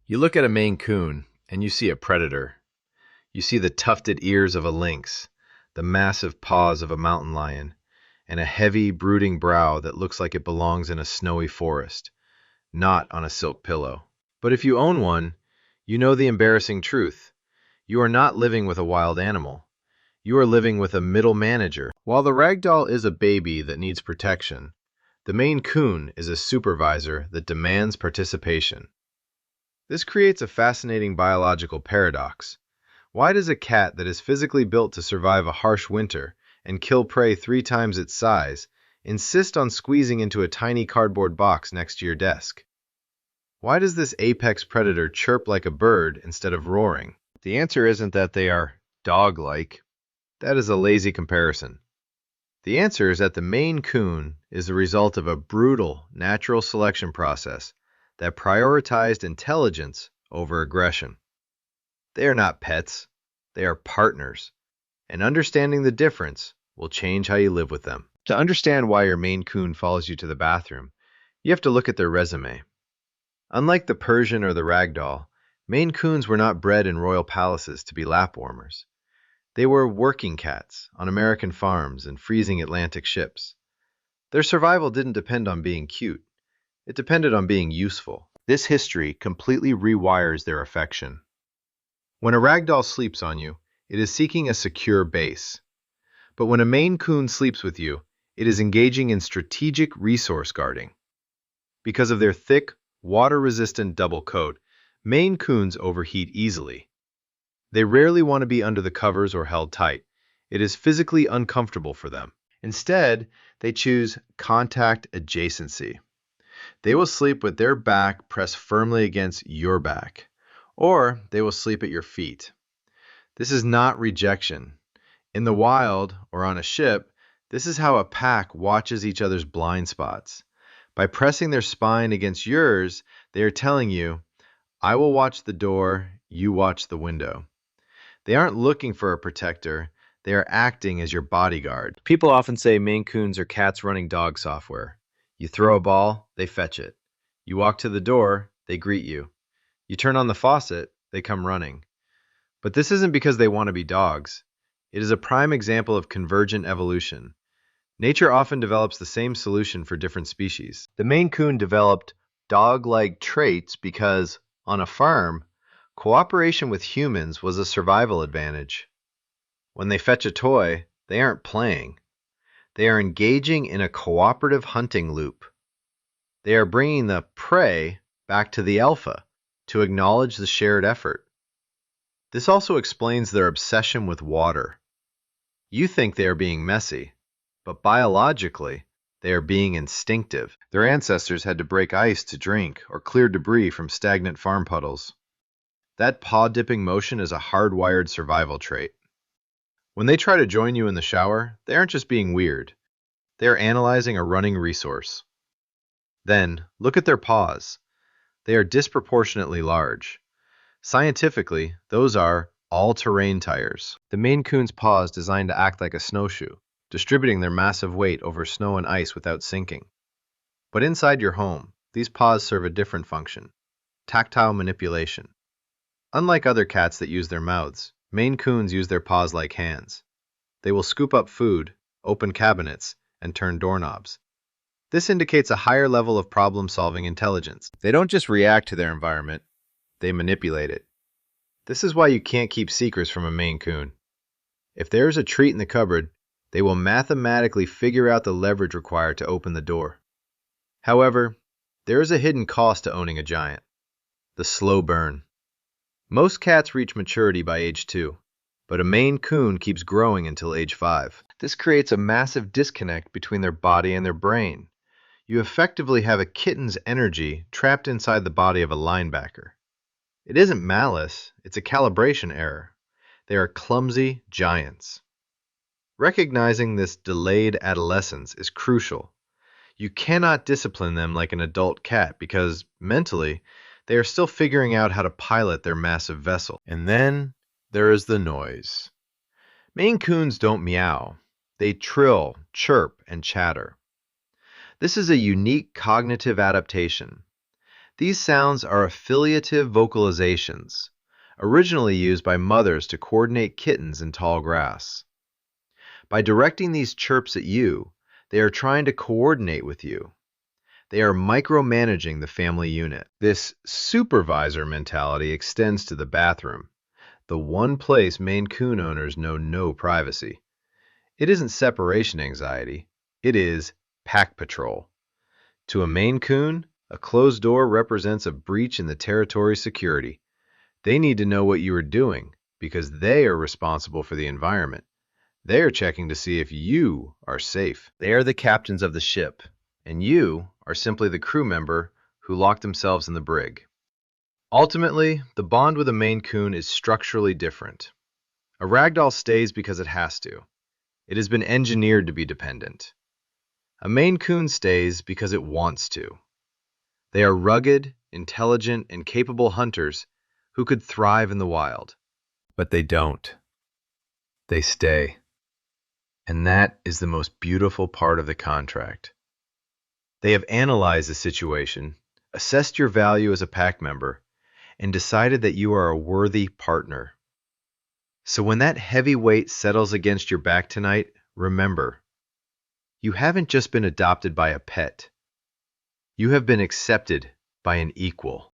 You look at a Maine Coon, and you see a predator. You see the tufted ears of a lynx, the massive paws of a mountain lion, and a heavy, brooding brow that looks like it belongs in a snowy forest, not on a silk pillow. But if you own one, you know the embarrassing truth. You are not living with a wild animal. You are living with a middle manager. While the ragdoll is a baby that needs protection, the Maine Coon is a supervisor that demands participation. This creates a fascinating biological paradox. Why does a cat that is physically built to survive a harsh winter and kill prey 3 times its size insist on squeezing into a tiny cardboard box next to your desk? Why does this apex predator chirp like a bird instead of roaring? The answer isn't that they are dog-like. That is a lazy comparison. The answer is that the Maine Coon is the result of a brutal natural selection process that prioritized intelligence over aggression. They are not pets, they are partners, and understanding the difference will change how you live with them. To understand why your Maine Coon follows you to the bathroom, you have to look at their resume. Unlike the Persian or the ragdoll, Maine Coons were not bred in royal palaces to be lap warmers. They were working cats on American farms and freezing Atlantic ships. Their survival didn't depend on being cute. It depended on being useful. This history completely rewires their affection. When a ragdoll sleeps on you, it is seeking a secure base. But when a Maine Coon sleeps with you, it is engaging in strategic resource guarding. Because of their thick, water-resistant double coat, Maine Coons overheat easily. They rarely want to be under the covers or held tight. It is physically uncomfortable for them. Instead, they choose contact adjacency. They will sleep with their back pressed firmly against your back, or they will sleep at your feet. This is not rejection. In the wild or on a ship, this is how a pack watches each other's blind spots. By pressing their spine against yours, they are telling you, I will watch the door, you watch the window. They aren't looking for a protector, they are acting as your bodyguard. People often say Maine Coons are cats running dog software. You throw a ball, they fetch it. You walk to the door, they greet you. You turn on the faucet, they come running. But this isn't because they want to be dogs. It is a prime example of convergent evolution. Nature often develops the same solution for different species. The Maine Coon developed dog-like traits because, on a farm, cooperation with humans was a survival advantage. When they fetch a toy, they aren't playing. They are engaging in a cooperative hunting loop. They are bringing the prey back to the alpha to acknowledge the shared effort. This also explains their obsession with water. You think they are being messy, but biologically, they are being instinctive. Their ancestors had to break ice to drink or clear debris from stagnant farm puddles. That paw-dipping motion is a hardwired survival trait. When they try to join you in the shower, they aren't just being weird. They are analyzing a running resource. Then, look at their paws. They are disproportionately large. Scientifically, those are all-terrain tires. The Maine Coon's paw is designed to act like a snowshoe, distributing their massive weight over snow and ice without sinking. But inside your home, these paws serve a different function: tactile manipulation. Unlike other cats that use their mouths, Maine Coons use their paws like hands. They will scoop up food, open cabinets, and turn doorknobs. This indicates a higher level of problem-solving intelligence. They don't just react to their environment, they manipulate it. This is why you can't keep secrets from a Maine Coon. If there is a treat in the cupboard, they will mathematically figure out the leverage required to open the door. However, there is a hidden cost to owning a giant: the slow burn. Most cats reach maturity by age 2, but a Maine Coon keeps growing until age 5. This creates a massive disconnect between their body and their brain. You effectively have a kitten's energy trapped inside the body of a linebacker. It isn't malice, it's a calibration error. They are clumsy giants. Recognizing this delayed adolescence is crucial. You cannot discipline them like an adult cat because, mentally, they are still figuring out how to pilot their massive vessel. And then there is the noise. Maine Coons don't meow. They trill, chirp, and chatter. This is a unique cognitive adaptation. These sounds are affiliative vocalizations, originally used by mothers to coordinate kittens in tall grass. By directing these chirps at you, they are trying to coordinate with you. They are micromanaging the family unit. This supervisor mentality extends to the bathroom, the one place Maine Coon owners know no privacy. It isn't separation anxiety, it is pack patrol. To a Maine Coon, a closed door represents a breach in the territory's security. They need to know what you are doing because they are responsible for the environment. They are checking to see if you are safe. They are the captains of the ship, and you are simply the crew member who locked themselves in the brig. Ultimately, the bond with a Maine Coon is structurally different. A ragdoll stays because it has to. It has been engineered to be dependent. A Maine Coon stays because it wants to. They are rugged, intelligent, and capable hunters who could thrive in the wild. But they don't. They stay. And that is the most beautiful part of the contract. They have analyzed the situation, assessed your value as a pack member, and decided that you are a worthy partner. So when that heavy weight settles against your back tonight, remember, you haven't just been adopted by a pet. You have been accepted by an equal.